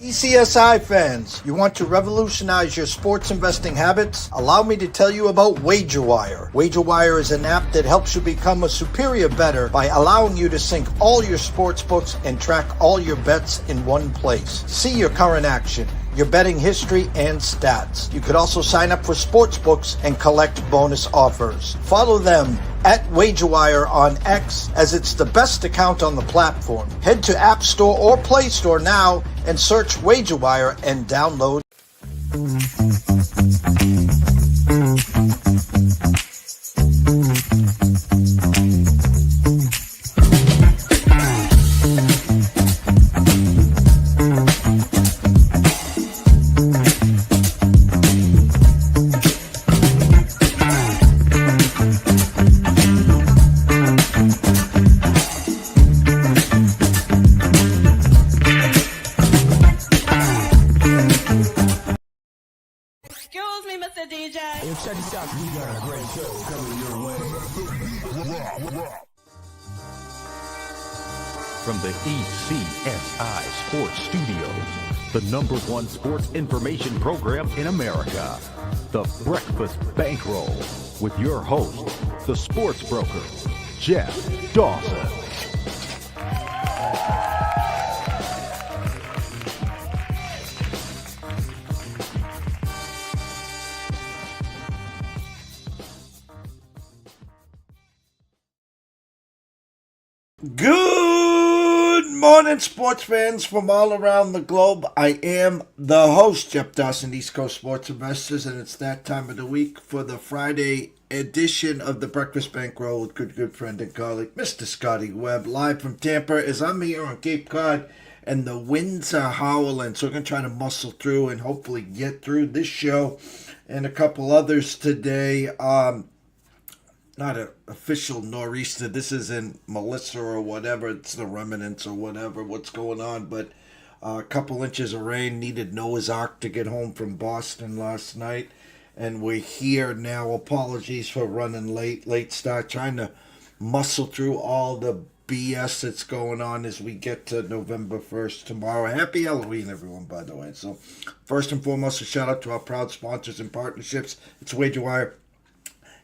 ECSI fans, you want to revolutionize your sports investing habits? Allow me to tell you about WagerWire. WagerWire is an app that helps you become a superior bettor by allowing you to sync all your sports books and track all your bets in one place. See your current action, your betting history, and stats. You could also sign up for sports books and collect bonus offers. Follow them at WagerWire on X, as it's the best account on the platform. Head to App Store or Play Store now and search WagerWire and download. Excuse me, Mr. DJ. Well, check this out. We got a great show coming your way. From the ECSI Sports Studios, the #1 sports information program in America, The Breakfast Bankroll, with your host, the sports broker, Jeff Dawson. Good morning, sports fans from all around the globe. I am the host, Jeff Dawson, East Coast Sports Investors, and it's that time of the week for the Friday edition of the Breakfast Bankroll with good friend and colleague, Mr. Scotty Webb, live from Tampa, as I'm here on Cape Cod, and the winds are howling, so we're going to try to muscle through and hopefully get through this show and a couple others today. Not an official nor'easter. This isn't Melissa or whatever. It's the remnants or whatever, what's going on. But a couple inches of rain. Needed Noah's Ark to get home from Boston last night. And we're here now. Apologies for running late start. Trying to muscle through all the BS that's going on as we get to November 1st tomorrow. Happy Halloween, everyone, by the way. So first and foremost, a shout out to our proud sponsors and partnerships. It's WagerWire.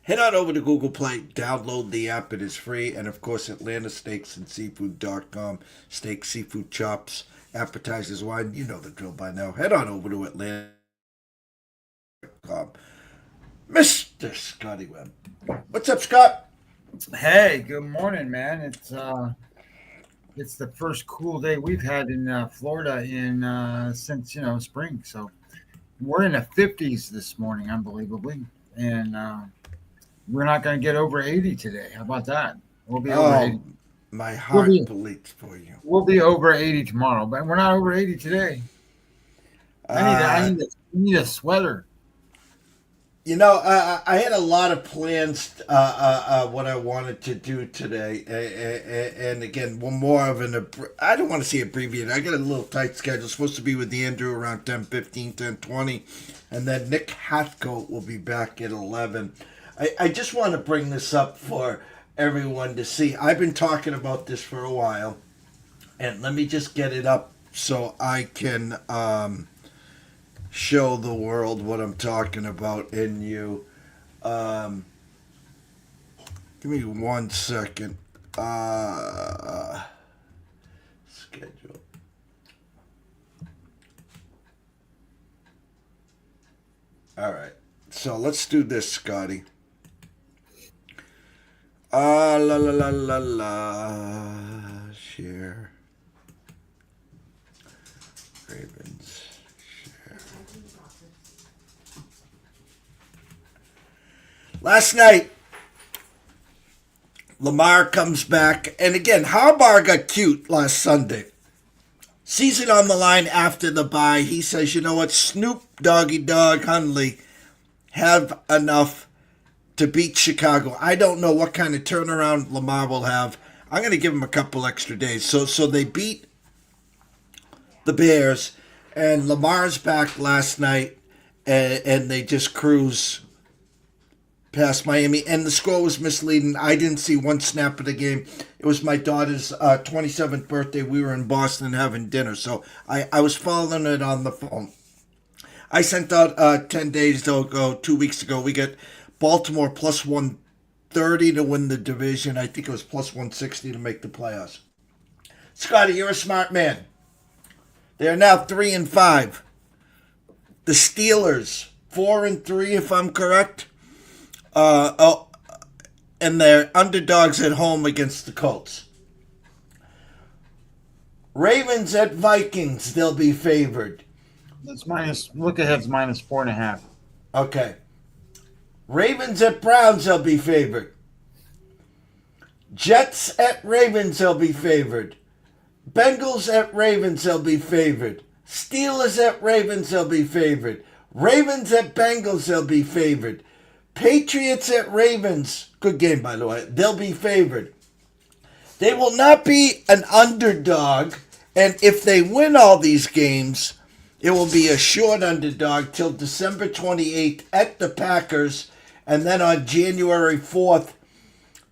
Head on over to Google Play, download the app, it is free, and of course AtlantaSteaksAndSeafood.com, steak, seafood, chops, appetizers, wine, you know the drill by now. Head on over to Atlanta.com. Mr. Scotty Webb. What's up, Scott? Hey, good morning, man. It's the first cool day we've had in Florida since spring. So we're in the 50s this morning, unbelievably, and we're not going to get over 80 today. How about that? We'll be over 80. My heart bleeds for you. We'll be over 80 tomorrow, but we're not over 80 today. I need a sweater. You know, I had a lot of plans what I wanted to do today. And again, one more of I don't want to say abbreviated. I got a little tight schedule. Supposed to be with Andrew around 10:15, 10:20. And then Nick Hathcote will be back at 11. I just want to bring this up for everyone to see. I've been talking about this for a while, and let me just get it up so I can show the world what I'm talking about in you. Give me 1 second. Schedule. All right. So let's do this, Scotty. Share. Ravens. Share. Last night, Lamar comes back. And again, Harbaugh got cute last Sunday. Sees it on the line after the bye. He says, you know what, Snoop Doggy Dog Hundley have enough to beat Chicago. I don't know what kind of turnaround Lamar will have. I'm going to give him a couple extra days. So they beat the Bears, and Lamar's back last night, and they just cruise past Miami, and the score was misleading. I didn't see one snap of the game. It was my daughter's 27th birthday. We were in Boston having dinner, so I was following it on the phone. I sent out 10 days ago, 2 weeks ago. We got Baltimore plus 130 to win the division. I think it was plus 160 to make the playoffs. Scotty, you're a smart man. They are now 3-5. The Steelers 4-3, if I'm correct. And they're underdogs at home against the Colts. Ravens at Vikings, they'll be favored. That's look ahead's minus 4.5. Okay. Ravens at Browns, they'll be favored. Jets at Ravens, they'll be favored. Bengals at Ravens, they'll be favored. Steelers at Ravens, they'll be favored. Ravens at Bengals, they'll be favored. Patriots at Ravens, good game by the way, they'll be favored. They will not be an underdog, and if they win all these games, it will be a short underdog till December 28th at the Packers, and then on January 4th,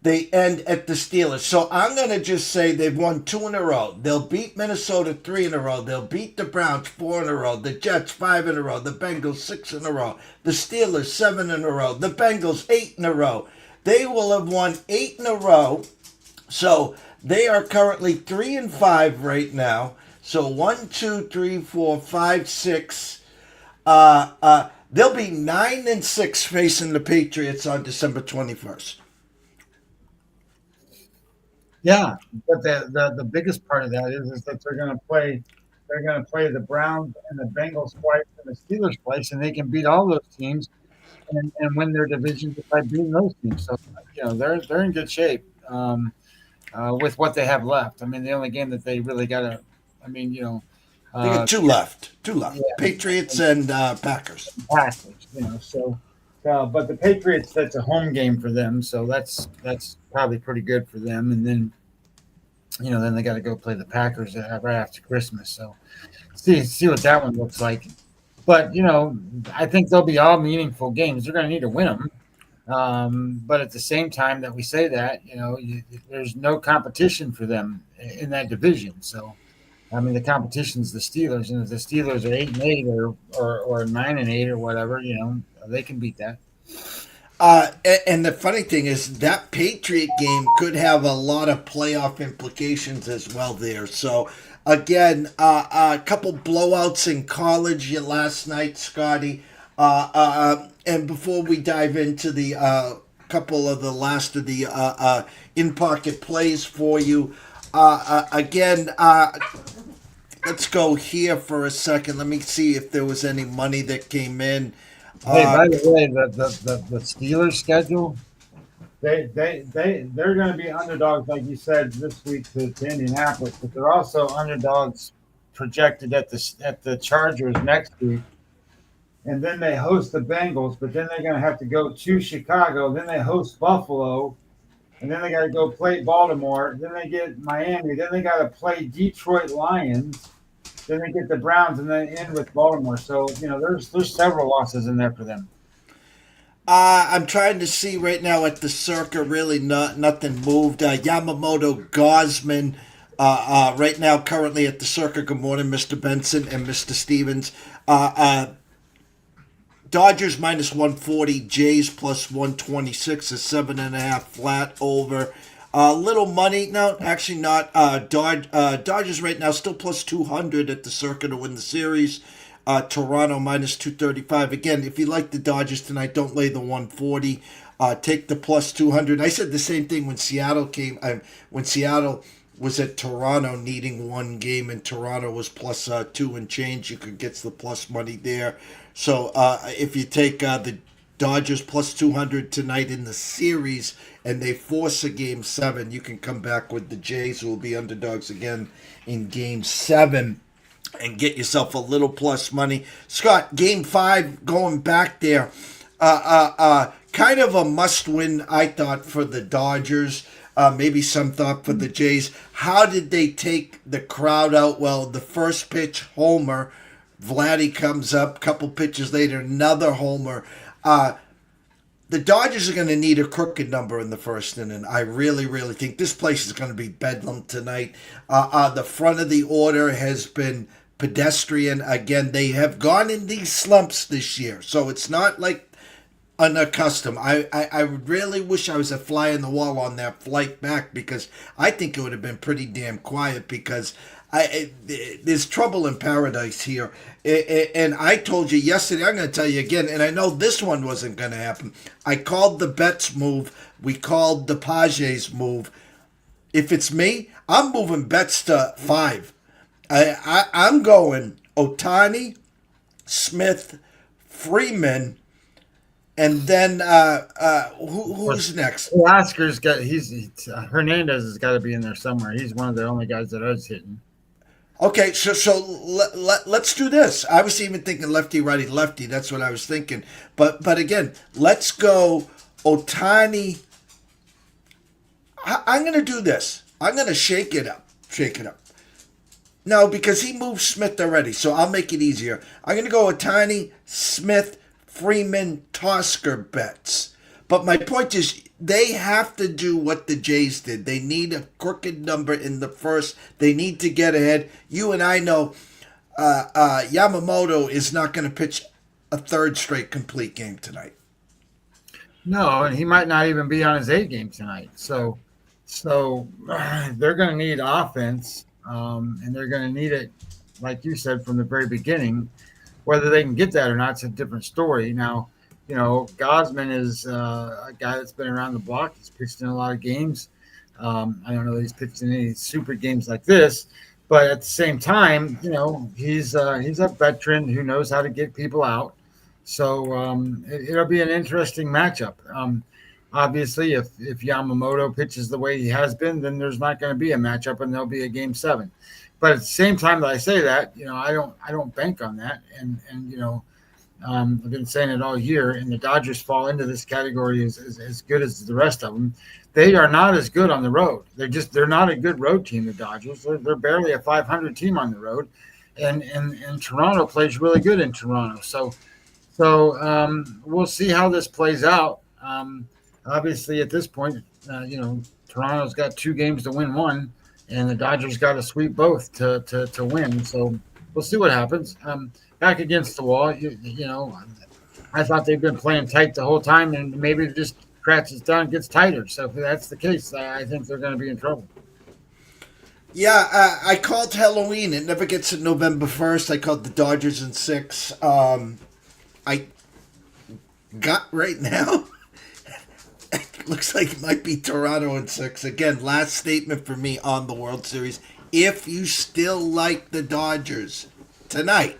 they end at the Steelers. So I'm going to just say they've won 2 in a row. They'll beat Minnesota 3 in a row. They'll beat the Browns 4 in a row. The Jets 5 in a row. The Bengals 6 in a row. The Steelers 7 in a row. The Bengals 8 in a row. They will have won 8 in a row. So they are currently 3-5 right now. So 1, 2, 3, 4, 5, 6. They'll be 9-6 facing the Patriots on December 21st. Yeah, but the biggest part of that is that they're going to play the Browns and the Bengals twice and the Steelers twice, and they can beat all those teams and win their division by beating those teams. So they're in good shape with what they have left. I mean, the only game that they really got to, they got two left. Yeah. Patriots and Packers. So. But the Patriots, that's a home game for them, so that's probably pretty good for them. And then, then they got to go play the Packers right after Christmas. So see what that one looks like. But I think they'll be all meaningful games. They're going to need to win them. But at the same time that we say that, there's no competition for them in that division. So. I mean, the competition's the Steelers, and if the Steelers are 8-8 or 9-8 or whatever, they can beat that. And the funny thing is that Patriot game could have a lot of playoff implications as well there. So again, a couple blowouts in college last night, Scotty. And before we dive into the couple of the last of the in-pocket plays for you, again. Let's go here for a second. Let me see if there was any money that came in. Hey, by the way, the Steelers schedule, they're going to be underdogs, like you said, this week to Indianapolis, but they're also underdogs projected at the Chargers next week. And then they host the Bengals, but then they're going to have to go to Chicago. Then they host Buffalo. And then they got to go play Baltimore. Then they get Miami. Then they got to play Detroit Lions. Then they get the Browns, and then end with Baltimore. So there's several losses in there for them. I'm trying to see right now at the Circa. Really, nothing moved. Yamamoto Gosman right now currently at the Circa. Good morning, Mr. Benson and Mr. Stevens. Dodgers minus 140, Jays plus 126, a 7.5 flat over. Little money. No, actually not. Dodgers right now still plus 200 at the Circa to win the series. Toronto minus 235. Again, if you like the Dodgers tonight, don't lay the 140. Take the plus 200. I said the same thing when Seattle came. When Seattle was at Toronto needing one game and Toronto was plus 2 and change, you could get the plus money there. So if you take the Dodgers plus 200 tonight in the series and they force a game 7, you can come back with the Jays, who will be underdogs again in game 7, and get yourself a little plus money. Scott, game 5, going back there, kind of a must-win, I thought, for the Dodgers. Maybe some thought for the Jays. How did they take the crowd out? Well, the first pitch, homer. Vladdy comes up. Couple pitches later, another homer. the Dodgers are going to need a crooked number in the first inning. I really, really think this place is going to be bedlam tonight. The front of the order has been pedestrian. Again, they have gone in these slumps this year, so it's not like unaccustomed. I really wish I was a fly on the wall on that flight back, because I think it would have been pretty damn quiet, because there's trouble in paradise here. And I told you yesterday, I'm going to tell you again, and I know this one wasn't going to happen. I called the Betts move. We called the Pages move. If it's me, I'm moving Betts to 5. I'm going Otani, Smith, Freeman, and then who's next? Oscar's got Hernandez has got to be in there somewhere. He's one of the only guys that I was hitting. Okay, so let's do this. I was even thinking lefty, righty, lefty. That's what I was thinking. But again, let's go Otani. I'm going to do this. I'm going to shake it up. No, because he moved Smith already, so I'll make it easier. I'm going to go Otani, Smith, Freeman, Tosker, Betts. But my point is, they have to do what the Jays did. They need a crooked number in the first. They need to get ahead. You and I know Yamamoto is not going to pitch a third straight complete game tonight. No, and he might not even be on his 8 game tonight. So they're going to need offense, and they're going to need it, like you said, from the very beginning. Whether they can get that or not, it's a different story. Now, Gosman is a guy that's been around the block. He's pitched in a lot of games. I don't know that he's pitched in any super games like this, but at the same time, he's a veteran who knows how to get people out. So it'll be an interesting matchup. Obviously, if Yamamoto pitches the way he has been, then there's not going to be a matchup, and there'll be a game 7. But at the same time that I say that, I don't bank on that, and I've been saying it all year, and the Dodgers fall into this category as good as the rest of them. They are not as good on the road. They're not a good road team, the Dodgers. They're barely a 500 team on the road, and Toronto plays really good in Toronto. So we'll see how this plays out. Obviously, at this point, Toronto's got 2 games to win 1, and the Dodgers got to sweep both to win. So we'll see what happens. Back against the wall, I thought they've been playing tight the whole time, and maybe it just crashes down and gets tighter. So if that's the case, I think they're going to be in trouble. Yeah, I called Halloween. It never gets to November 1st. I called the Dodgers in 6. I got right now. It looks like it might be Toronto in 6. Again, last statement for me on the World Series. If you still like the Dodgers tonight,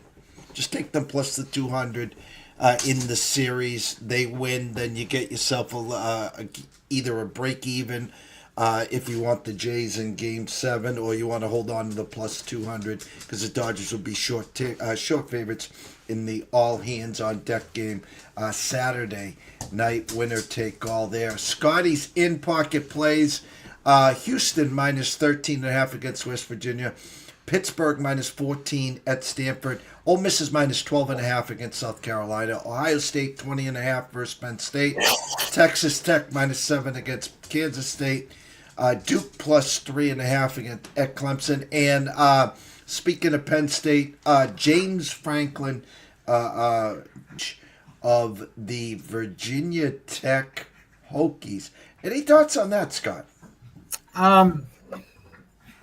just take them plus the 200 in the series. They win, then you get yourself either a break even if you want the Jays in Game 7, or you want to hold on to the plus 200, because the Dodgers will be short favorites in the all hands on deck game Saturday night. Winner take all there. Scotty's in pocket plays. Houston minus 13.5 against West Virginia. Pittsburgh minus 14 at Stanford. Ole Miss is minus 12.5 against South Carolina. Ohio State 20.5 versus Penn State. Texas Tech minus 7 against Kansas State. Duke plus 3.5 at Clemson. And speaking of Penn State, James Franklin of the Virginia Tech Hokies. Any thoughts on that, Scott?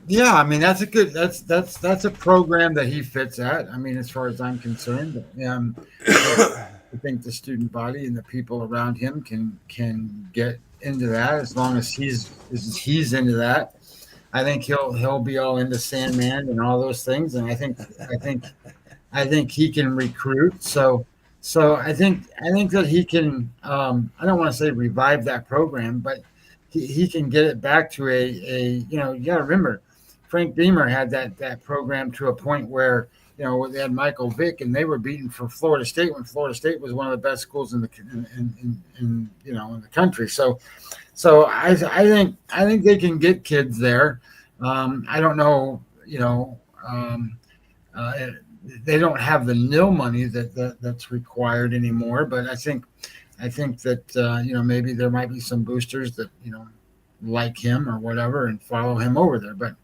Yeah, I mean that's a program that he fits at. I mean, as far as I'm concerned, I think the student body and the people around him can get into that as long as he's into that. I think he'll be all into Sandman and all those things, and I think he can recruit. So I think that he can. I don't want to say revive that program, but he can get it back to a you got to remember, Frank Beamer had that program to a point where they had Michael Vick, and they were beaten for Florida State when Florida State was one of the best schools in the country. So I think they can get kids there. I don't know, they don't have the nil money that's required anymore, but I think I think that maybe there might be some boosters that like him or whatever and follow him over there. But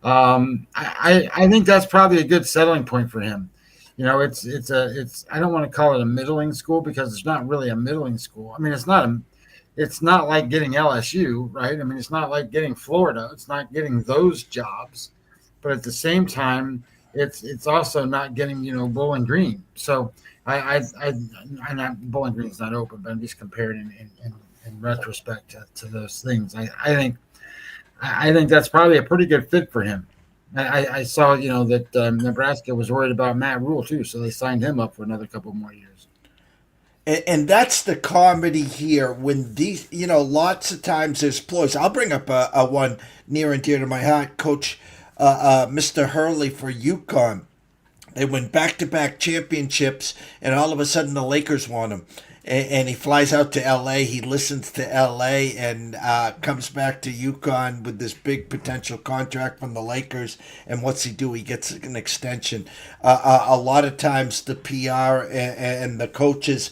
I think that's probably a good settling point for him. It's I don't want to call it a middling school because it's not really a middling school. I mean, it's not like getting LSU, right? I mean, it's not like getting Florida. It's not getting those jobs, but at the same time, it's also not getting Bowling Green. So I'm not Bowling Green's not open, but I'm just comparing in retrospect to those things. I think that's probably a pretty good fit for him. I saw that Nebraska was worried about Matt Rule too, so they signed him up for another couple more years. And that's the comedy here when these, lots of times there's ploys. I'll bring up a one near and dear to my heart, Coach Mr. Hurley for UConn. They win back-to-back championships, and all of a sudden the Lakers want him. And he flies out to L.A. He listens to L.A. and comes back to UConn with this big potential contract from the Lakers. And what's he do? He gets an extension. A lot of times the PR and the coaches,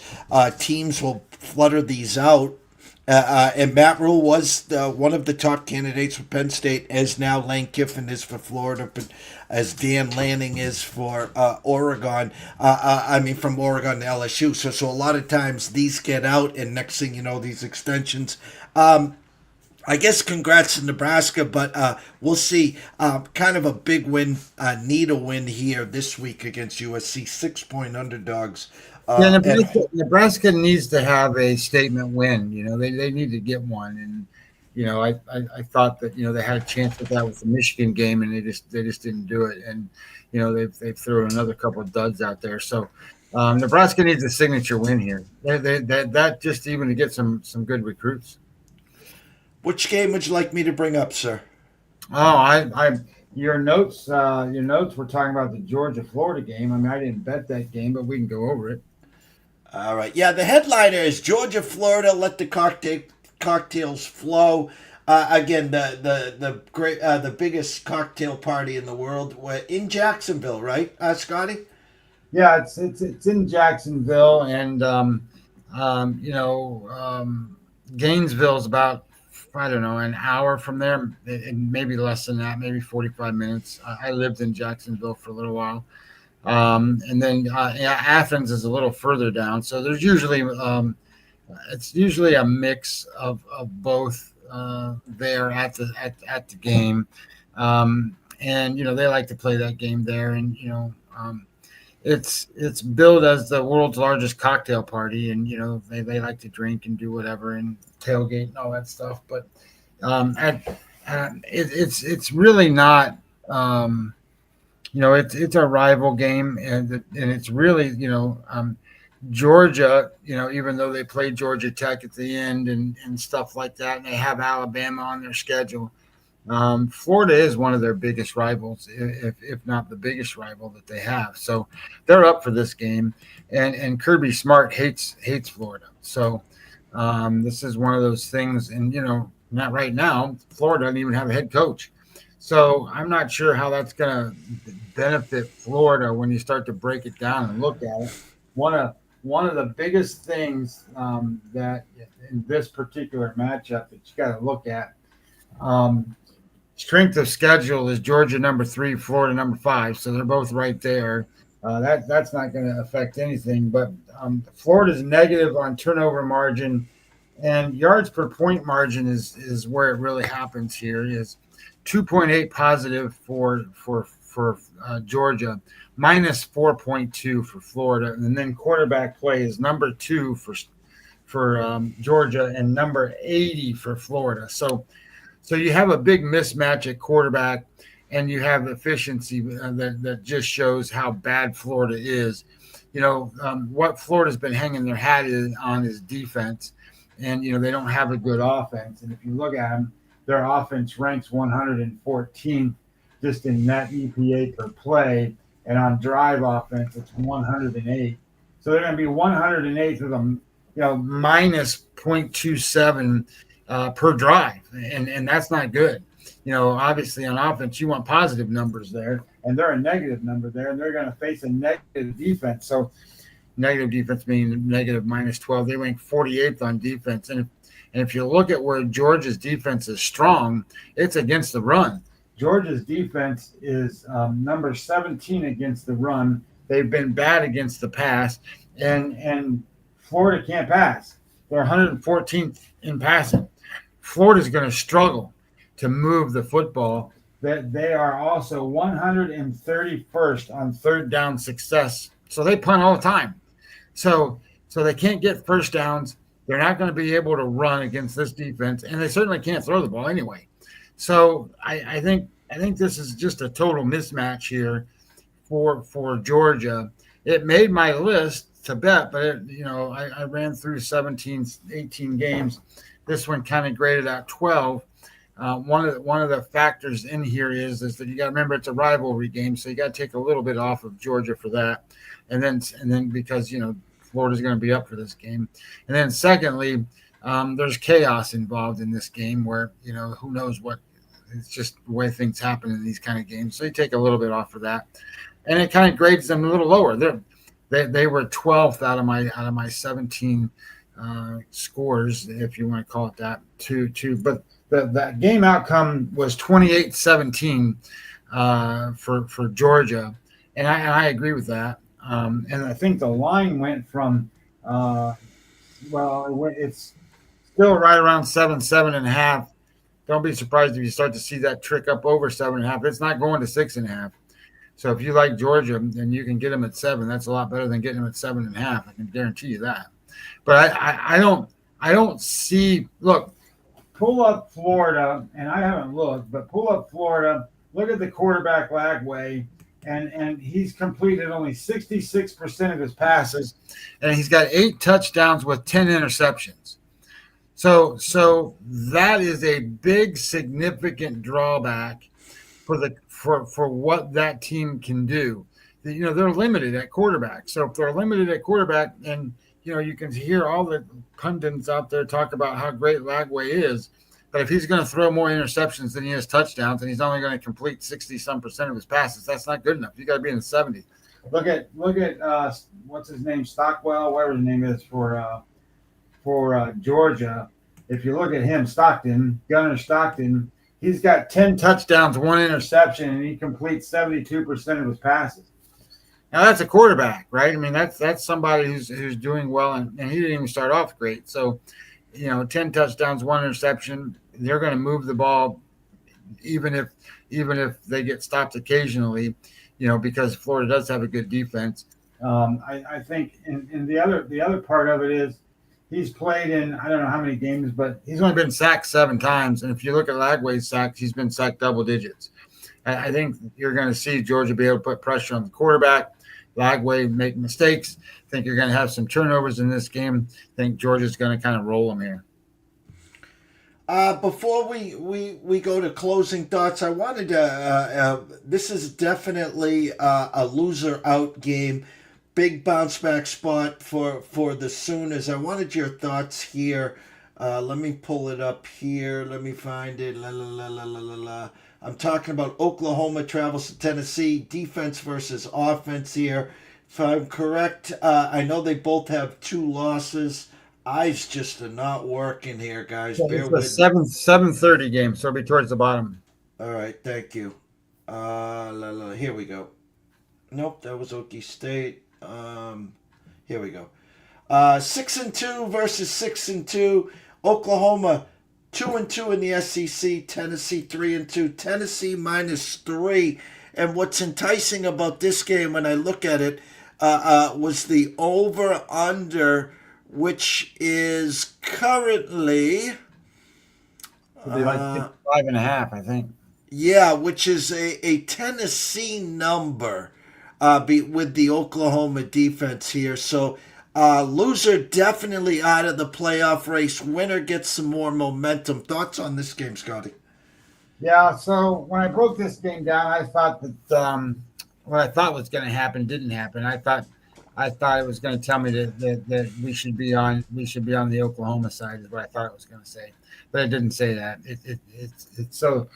teams will flutter these out. And Matt Rule was one of the top candidates for Penn State, as now Lane Kiffin is for Florida, but as Dan Lanning is for Oregon. From Oregon to LSU. So a lot of times these get out, and next thing you know, these extensions. I guess congrats to Nebraska, but we'll see. Kind of a big win, need a win here this week against USC, 6-point underdogs. Yeah, Nebraska needs to have a statement win. They need to get one, and I thought that they had a chance with that with the Michigan game, and they just didn't do it. And they've thrown another couple of duds out there. So Nebraska needs a signature win here. That just even to get some good recruits. Which game would you like me to bring up, sir? Oh, your notes were talking about the Georgia-Florida game. I mean, I didn't bet that game, but we can go over it. All right. Yeah, the headliner is Georgia, Florida. Let the cocktails flow. Again, the great, the biggest cocktail party in the world. We're in Jacksonville, right, Scotty? Yeah, it's in Jacksonville, and Gainesville's about, I don't know, an hour from there, maybe less than that, maybe 45 minutes. I lived in Jacksonville for a little while. And then Athens is a little further down. So there's usually it's usually a mix of both there at the game. And they like to play that game there, and it's billed as the world's largest cocktail party, and they like to drink and do whatever and tailgate and all that stuff. But it's really not. It's a rival game, and it's really Georgia. Even though they play Georgia Tech at the end and stuff like that, and they have Alabama on their schedule. Florida is one of their biggest rivals, if not the biggest rival that they have. So they're up for this game, and Kirby Smart hates Florida. So this is one of those things, and not right now. Florida doesn't even have a head coach, so I'm not sure how that's going to benefit Florida when you start to break it down and look at it. One of the biggest things that in this particular matchup that you got to look at. Strength of schedule is Georgia number 3, Florida number 5, so they're both right there. That's not going to affect anything. But Florida's negative on turnover margin, and yards per point margin is where it really happens here. Is 2.8 positive for Georgia, minus 4.2 for Florida, and then quarterback play is number 2 for Georgia and number 80 for Florida. So you have a big mismatch at quarterback, and you have efficiency that just shows how bad Florida is. What Florida's been hanging their hat on is defense, and they don't have a good offense. And if you look at them, their offense ranks 114th just in net EPA per play, and on drive offense it's 108. So they're going to be 108 with a minus 0.27. Per drive, and that's not good. Obviously on offense you want positive numbers there, and they're a negative number there, and they're going to face a negative defense. So negative defense being negative -12. They rank 48th on defense. And if you look at where Georgia's defense is strong, it's against the run. Georgia's defense is number 17 against the run. They've been bad against the pass, and Florida can't pass. They're 114th in passing. Florida's going to struggle to move the football. That they are also 131st on third down success. So they punt all the time. So they can't get first downs. They're not going to be able to run against this defense, and they certainly can't throw the ball anyway. So I think this is just a total mismatch here for Georgia. It made my list to bet, but I ran through 17, 18 games. This one kind of graded out 12. One of the factors in here is that you got to remember it's a rivalry game, so you got to take a little bit off of Georgia for that, and then because Florida's going to be up for this game, and then secondly, there's chaos involved in this game where who knows what. It's just the way things happen in these kind of games, so you take a little bit off of that, and it kind of grades them a little lower. They were 12th out of my 17 scores, if you want to call it that. But that game outcome was 28-17 for Georgia, and I agree with that. And I think the line went from it's still right around 7.5. Don't be surprised if you start to see that trick up over 7.5. It's not going to 6.5. So if you like Georgia and you can get them at 7, that's a lot better than getting them at 7.5. I can guarantee you that. But I don't see. Look, pull up Florida, and I haven't looked, but pull up Florida. Look at the quarterback Lagway, and he's completed only 66% of his passes, and he's got 8 touchdowns with 10 interceptions. So that is a big, significant drawback for what that team can do. They're limited at quarterback. So if they're limited at quarterback, and you can hear all the pundits out there talk about how great Lagway is, but if he's going to throw more interceptions than he has touchdowns, and he's only going to complete 60-some% of his passes, that's not good enough. You got to be in the 70s. Look at what's his name, Stockwell, whatever his name is for Georgia. If you look at him, Gunnar Stockton, he's got 10 touchdowns, 1 interception, and he completes 72% of his passes. Now that's a quarterback, right? I mean, that's somebody who's doing well, and he didn't even start off great. So, 10 touchdowns, 1 interception, they're going to move the ball, even if they get stopped occasionally, because Florida does have a good defense. I think, and the other part of it is he's played in I don't know how many games, but he's only been sacked 7 times. And if you look at Lagway's sacks, he's been sacked double digits. I think you're going to see Georgia be able to put pressure on the quarterback. Lagway make mistakes. I think you're going to have some turnovers in this game. I think Georgia's going to kind of roll them here. Before we go to closing thoughts, I wanted to. This is definitely a loser out game. Big bounce back spot for the Sooners. I wanted your thoughts here. Let me pull it up here. Let me find it. I'm talking about Oklahoma travels to Tennessee. Defense versus offense here. If I'm correct, I know they both have 2 losses. Eyes just are not working here, guys. It's a 7:30 game, so it'll be towards the bottom. All right, thank you. Here we go. Nope, that was Okie State. Here we go. 6-2 versus 6-2. Oklahoma 2-2 in the SEC. Tennessee 3-2. Tennessee -3. And what's enticing about this game when I look at it was the over/under, which is currently like 5.5, I think. Yeah, which is a Tennessee number with the Oklahoma defense here. So loser definitely out of the playoff race. Winner gets some more momentum. Thoughts on this game, Scotty? Yeah, so when I broke this game down, I thought that what I thought was going to happen didn't happen. I thought it was going to tell me that we should be on the Oklahoma side is what I thought it was going to say, but it didn't say that. It's so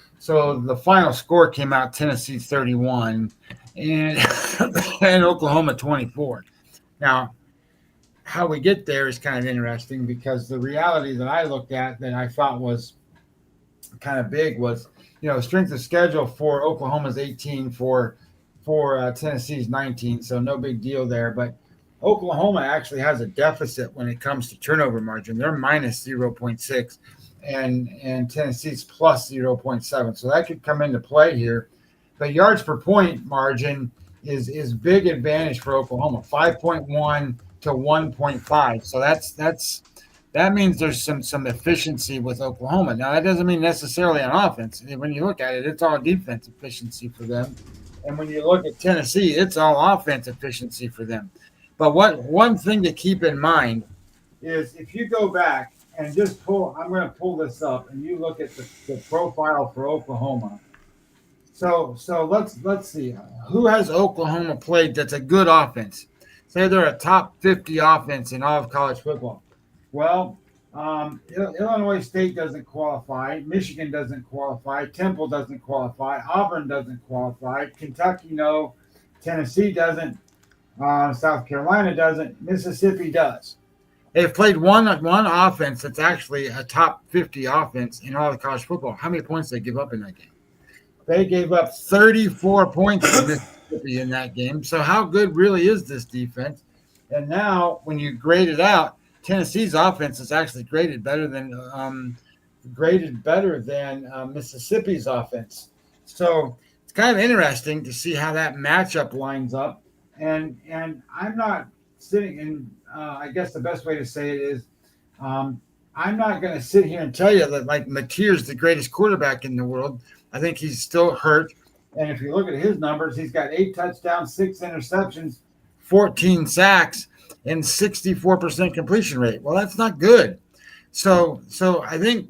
the final score came out Tennessee 31 and Oklahoma 24. Now how we get there is kind of interesting because the reality that I looked at that I thought was kind of big was, strength of schedule for Oklahoma's 18, for Tennessee's 19, so no big deal there. But Oklahoma actually has a deficit when it comes to turnover margin. They're minus 0.6, and Tennessee's plus 0.7, so that could come into play here. But yards per point margin is big advantage for Oklahoma, 5.1 to 1.5. So that means there's some efficiency with Oklahoma. Now that doesn't mean necessarily on offense. When you look at it, it's all defense efficiency for them. And when you look at Tennessee, it's all offense efficiency for them. But one thing to keep in mind is if you go back and just I'm going to pull this up, and you look at the profile for Oklahoma. So let's see who has Oklahoma played that's a good offense. Say they're a top 50 offense in all of college football. Well, Illinois State doesn't qualify. Michigan doesn't qualify. Temple doesn't qualify. Auburn doesn't qualify. Kentucky, no. Tennessee doesn't. South Carolina doesn't. Mississippi does. They've played one offense that's actually a top 50 offense in all of college football. How many points did they give up in that game? They gave up 34 points to Mississippi in that game. So how good really is this defense? And now when you grade it out, Tennessee's offense is actually graded better than Mississippi's offense. So it's kind of interesting to see how that matchup lines up. And I'm not sitting in. I guess the best way to say it is, I'm not going to sit here and tell you that like Mateer's the greatest quarterback in the world. I think he's still hurt. And if you look at his numbers, he's got 8 touchdowns, 6 interceptions, 14 sacks, and 64% completion rate. Well, that's not good. So I think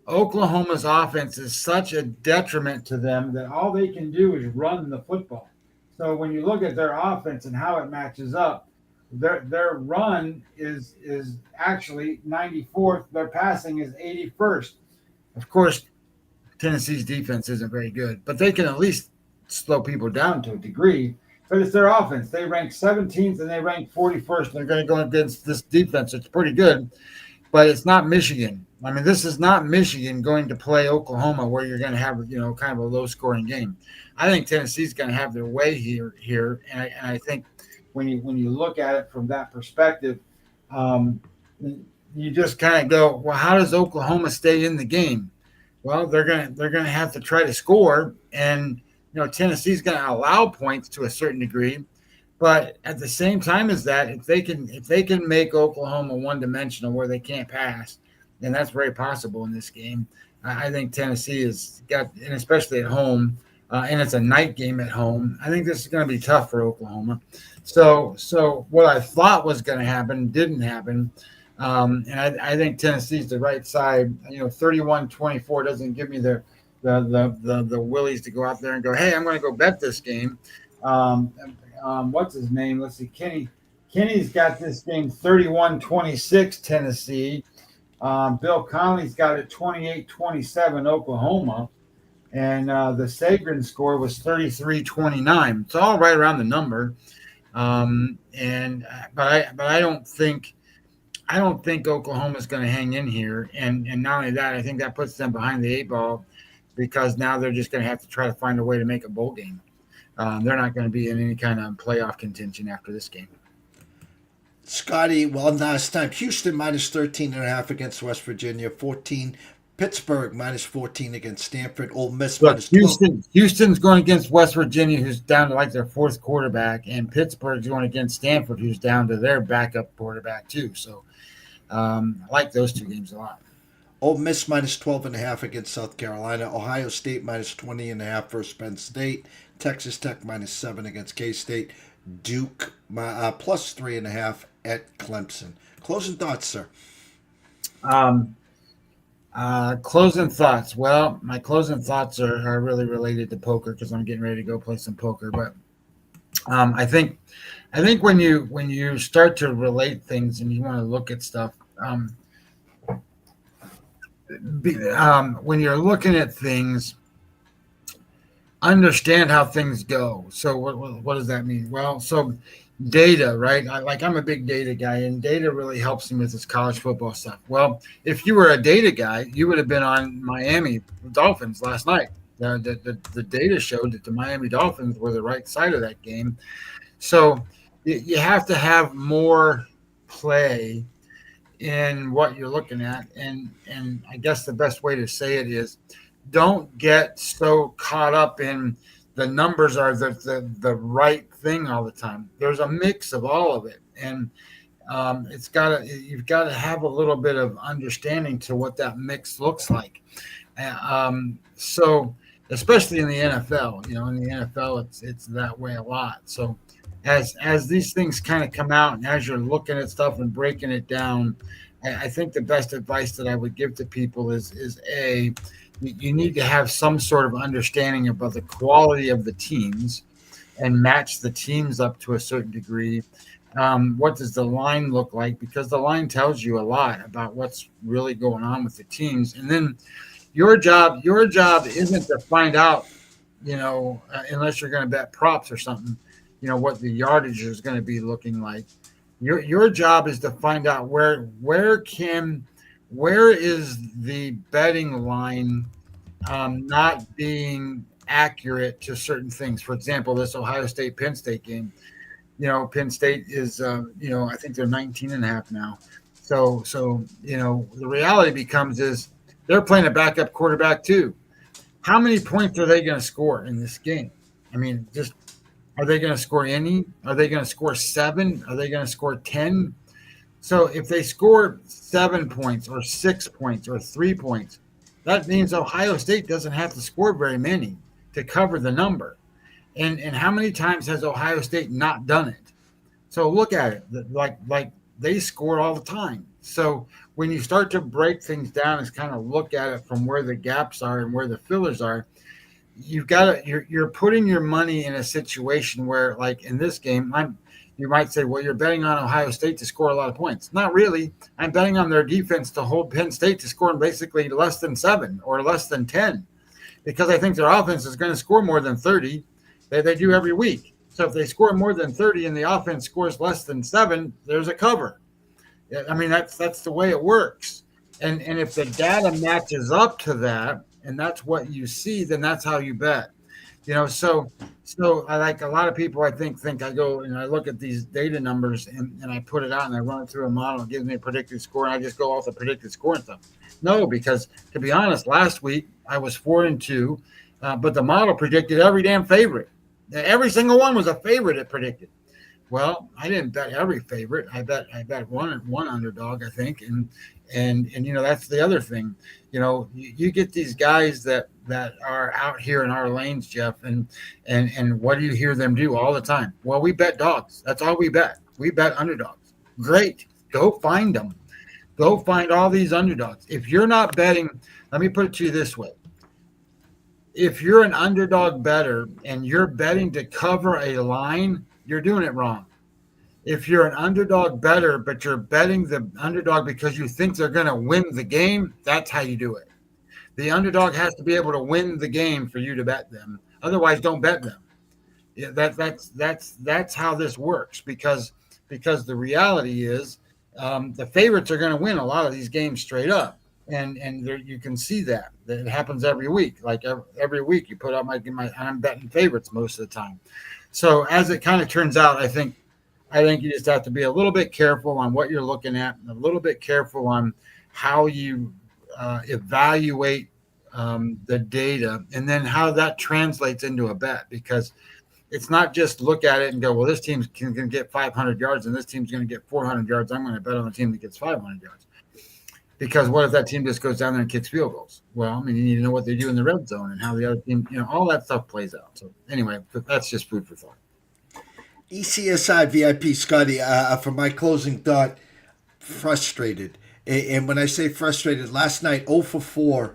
Oklahoma's offense is such a detriment to them that all they can do is run the football. So when you look at their offense and how it matches up, their run is actually 94th. Their passing is 81st. Of course, Tennessee's defense isn't very good, but they can at least slow people down to a degree. But it's their offense. They rank 17th and they rank 41st. They're going to go against this defense. It's pretty good, but it's not Michigan. I mean, this is not Michigan going to play Oklahoma where you're going to have, kind of a low-scoring game. I think Tennessee's going to have their way here, and I think when you look at it from that perspective, you just kind of go, well, how does Oklahoma stay in the game? Well, they're gonna have to try to score, and Tennessee's going to allow points to a certain degree, but at the same time as that, if they can make Oklahoma one-dimensional where they can't pass, then that's very possible in this game. I think Tennessee has got, and especially at home, and it's a night game at home. I think this is going to be tough for Oklahoma. So what I thought was going to happen didn't happen. And I think Tennessee's the right side. 31-24 doesn't give me the willies to go out there and go, hey, I'm going to go bet this game. What's his name? Let's see. Kenny's got this game 31-26 Tennessee. Bill Conley's got it 28-27 Oklahoma. And the Sagrin score was 33-29. It's all right around the number. But I don't think Oklahoma's going to hang in here. And not only that, I think that puts them behind the 8 ball because now they're just going to have to try to find a way to make a bowl game. They're not going to be in any kind of playoff contention after this game. Scotty, one last time. Houston minus 13.5 against West Virginia, 14. Pittsburgh minus 14 against Stanford. Ole Miss minus 12. Houston's going against West Virginia, who's down to like their 4th quarterback, and Pittsburgh's going against Stanford, who's down to their backup quarterback too. So I like those 2 games a lot. Ole Miss minus 12.5 against South Carolina. Ohio State minus 20.5 versus Penn State. Texas Tech minus 7 against K-State. Duke plus 3.5 at Clemson. Closing thoughts, sir. Closing thoughts. Well, my closing thoughts are really related to poker because I'm getting ready to go play some poker. But I think when you start to relate things and you want to look at stuff, when you're looking at things, understand how things go. So what does that mean? Well, so data, right? I'm a big data guy, and data really helps him with his college football stuff. Well, if you were a data guy, you would have been on Miami Dolphins last night. The data showed that the Miami Dolphins were the right side of that game. So you have to have more play in what you're looking at, and I guess the best way to say it is, don't get so caught up in the numbers are the right thing all the time. There's a mix of all of it, and you've got to have a little bit of understanding to what that mix looks like. So especially in the NFL, in the NFL, it's that way a lot. So as these things kind of come out, and as you're looking at stuff and breaking it down, I think the best advice that I would give to people is you need to have some sort of understanding about the quality of the teams and match the teams up to a certain degree. What does the line look like? Because the line tells you a lot about what's really going on with the teams. And then your job isn't to find out, unless you're going to bet props or something, what the yardage is going to be looking like. Your job is to find out where is the betting line not being accurate to certain things. For example, this Ohio State Penn State game. Penn State is I think they're 19 and a half now. So the reality becomes is they're playing a backup quarterback too. How many points are they going to score in this game? I mean, just are they going to score any? Are they going to score 7? Are they going to score 10? So if they score 7 points or 6 points or 3 points, that means Ohio State doesn't have to score very many to cover the number. And how many times has Ohio State not done it? So look at it, like they score all the time. So when you start to break things down and kind of look at it from where the gaps are and where the fillers are, you're putting your money in a situation where, like in this game, you might say, well, you're betting on Ohio State to score a lot of points. Not really. I'm betting on their defense to hold Penn State to score basically less than 7 or less than 10, because I think their offense is going to score more than 30. They do every week. So if they score more than 30 and the offense scores less than 7, there's a cover. I mean, that's the way it works. And if the data matches up to that, and that's what you see, then that's how you bet. So I, like a lot of people, I think I go and I look at these data numbers and I put it out and I run it through a model. It gives me a predicted score, and I just go off the predicted score and stuff. No, because to be honest, last week I was 4-2, but the model predicted every damn favorite. Every single one was a favorite it predicted. Well, I didn't bet every favorite. I bet one underdog, I think, and that's the other thing. You get these guys that are out here in our lanes, Jeff, and what do you hear them do all the time? Well, we bet dogs. That's all we bet. We bet underdogs. Great. Go find them. Go find all these underdogs. If you're not betting, let me put it to you this way. If you're an underdog bettor and you're betting to cover a line, you're doing it wrong. If you're an underdog bettor, but you're betting the underdog because you think they're going to win the game, that's how you do it. The underdog has to be able to win the game for you to bet them. Otherwise, don't bet them. Yeah, that's how this works, because the reality is the favorites are going to win a lot of these games straight up. And you can see that it happens every week. Like every week, you put out I'm betting favorites most of the time. So as it kind of turns out, I think you just have to be a little bit careful on what you're looking at, and a little bit careful on how you evaluate the data, and then how that translates into a bet. Because it's not just look at it and go, well, this team's going to get 500 yards and this team's going to get 400 yards. I'm going to bet on the team that gets 500 yards. Because what if that team just goes down there and kicks field goals? Well, I mean, you need to know what they do in the red zone and how the other team, all that stuff plays out. So anyway, that's just food for thought. ECSI VIP Scotty, for my closing thought, frustrated. And when I say frustrated, last night 0 for 4.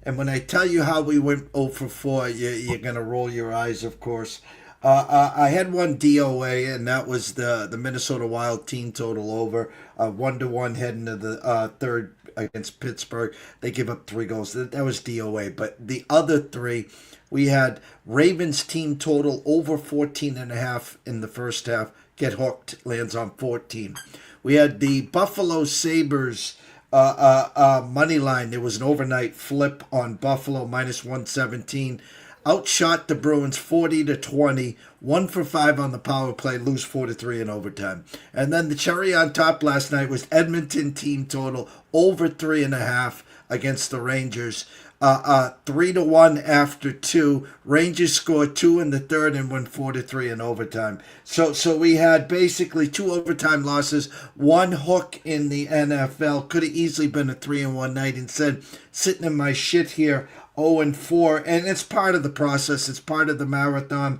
And when I tell you how we went 0 for 4, you're going to roll your eyes, of course. I had one DOA, and that was the Minnesota Wild team total over 1-1 heading to the third against Pittsburgh. They give up 3 goals. That was DOA. But the other 3, we had Ravens team total over 14.5 in the first half. Get hooked, lands on 14. We had the Buffalo Sabres money line. There was an overnight flip on Buffalo minus 117. Outshot the Bruins 40-20, 1 for 5 on the power play, lose 4-3 in overtime. And then the cherry on top last night was Edmonton team total over 3.5 against the Rangers. 3-1 after 2. Rangers scored 2 in the third and went 4-3 in overtime. So we had basically 2 overtime losses, 1 hook in the NFL. Could have easily been a 3-1 night. Instead, sitting in my shit here, 0-4, and it's part of the process. It's part of the marathon.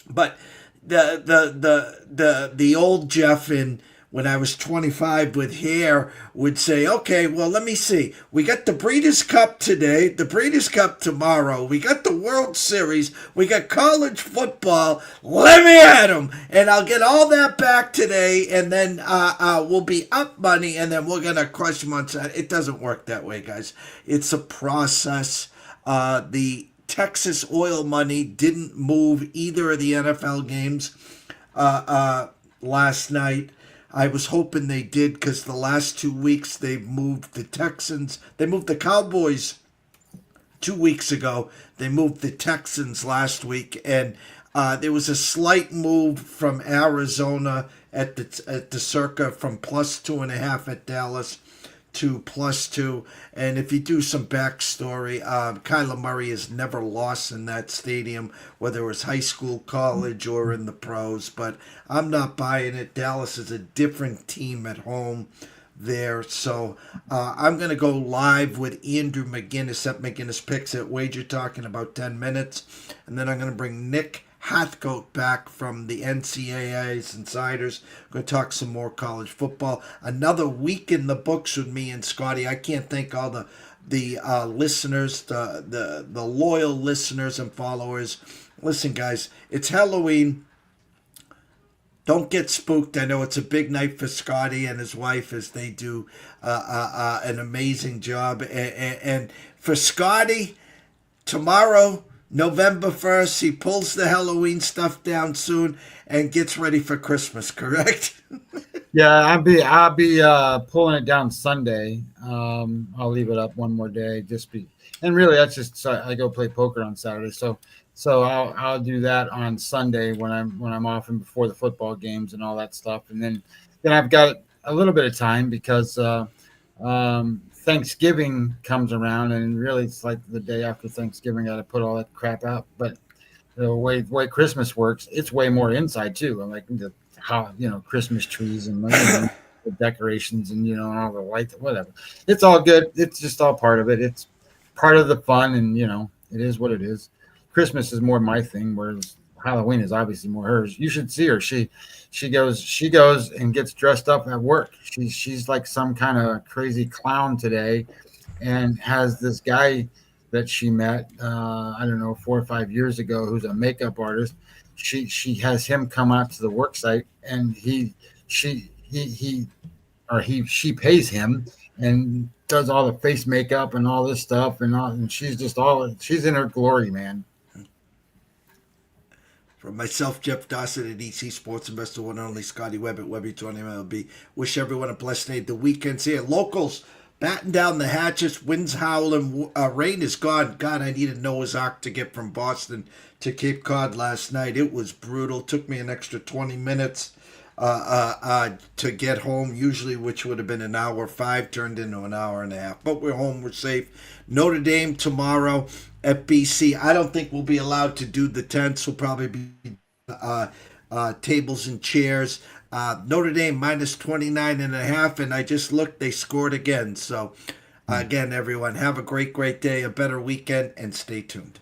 But the old Jeff in when I was 25 with hair would say, okay, well, let me see. We got the Breeders' Cup today, the Breeders' Cup tomorrow. We got the World Series. We got college football. Let me at them. And I'll get all that back today, and then we'll be up money, and then we're going to crush them on Saturday. It doesn't work that way, guys. It's a process. The Texas oil money didn't move either of the NFL games last night. I was hoping they did because the last 2 weeks they've moved the Texans. They moved the Cowboys 2 weeks ago. They moved the Texans last week. And there was a slight move from Arizona at the circa from plus 2.5 at Dallas to +2. And if you do some backstory, Kyler Murray has never lost in that stadium, whether it was high school, college, or in the pros. But I'm not buying it. Dallas is a different team at home there. So I'm going to go live with Andrew McGinnis at McGinnis Picks at Wager Talk in about 10 minutes. And then I'm going to bring Nick Hathcote back from the NCAA's Insiders. We're going to talk some more college football. Another week in the books with me and Scotty. I can't thank all the listeners, the loyal listeners and followers. Listen, guys, it's Halloween. Don't get spooked. I know it's a big night for Scotty and his wife as they do an amazing job. And for Scotty, tomorrow, November 1st, he pulls the Halloween stuff down soon and gets ready for Christmas, correct? Yeah, I'll be pulling it down Sunday. I'll leave it up one more day, and really that's just I go play poker on Saturday, so I'll do that on Sunday when I'm off and before the football games and all that stuff, and then I've got a little bit of time because Thanksgiving comes around, and really it's like the day after Thanksgiving. Got to put all that crap out. But the way Christmas works, it's way more inside too. I'm like Christmas trees and the decorations and all the lights, whatever. It's all good. It's just all part of it. It's part of the fun, and it is what it is. Christmas is more my thing, whereas Halloween is obviously more hers. You should see her. She goes and gets dressed up at work. She's like some kind of crazy clown today, and has this guy that she met, I don't know, 4 or 5 years ago, who's a makeup artist. She has him come out to the work site, and she pays him and does all the face makeup and all this stuff, and she's in her glory, man. From myself, Jeff Dawson at EC Sports Investor, one and only Scotty Webb at Webby20 MLB. Wish everyone a blessed day. The weekend's here. Locals batten down the hatches. Winds howling. Rain is gone. God, I needed Noah's Ark to get from Boston to Cape Cod last night. It was brutal. Took me an extra 20 minutes to get home, usually, which would have been an hour. 5 turned into an hour and a half. But we're home. We're safe. Notre Dame tomorrow at BC. I don't think we'll be allowed to do the tents. We'll probably be tables and chairs. Notre Dame minus 29.5, and I just looked. They scored again. So, again, everyone, have a great day, a better weekend, and stay tuned.